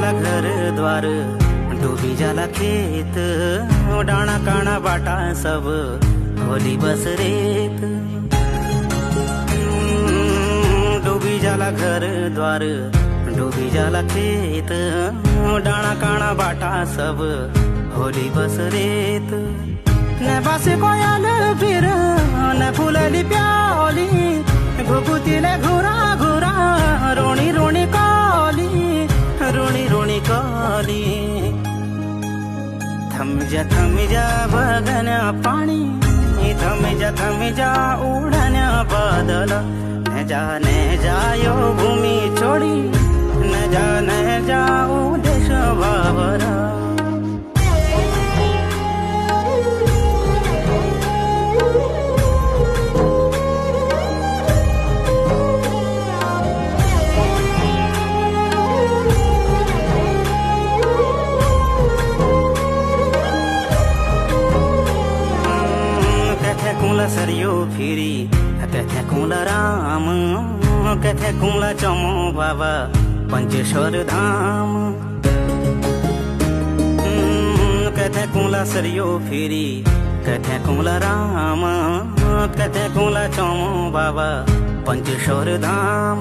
जाला घर द्वार, डूबी जाला खेत, डाना काना बाटा सब होली बस रेत। डूबी जाला घर द्वार, डूबी जाला खेत, डाना काना बाटा सब होली बस रेत। न बासे कोयल फिर न फुलली प्याली, घुगुतीले घुरा घुरा रोणी रोणी काली, रोणी रोणी काली। थम जा बगन्या पाणी, थम जा उडन्या बादल। न जा यो भूमी छोडी, न जा देश वावरा। कुला सरियो फिरी कथे कुला राम, कथे कुला चमो बाबा पंचेश्वर धाम। कथे कुला सरियो फिरी कथे कुला राम, कथे कुला चमो बाबा पंचेश्वर धाम।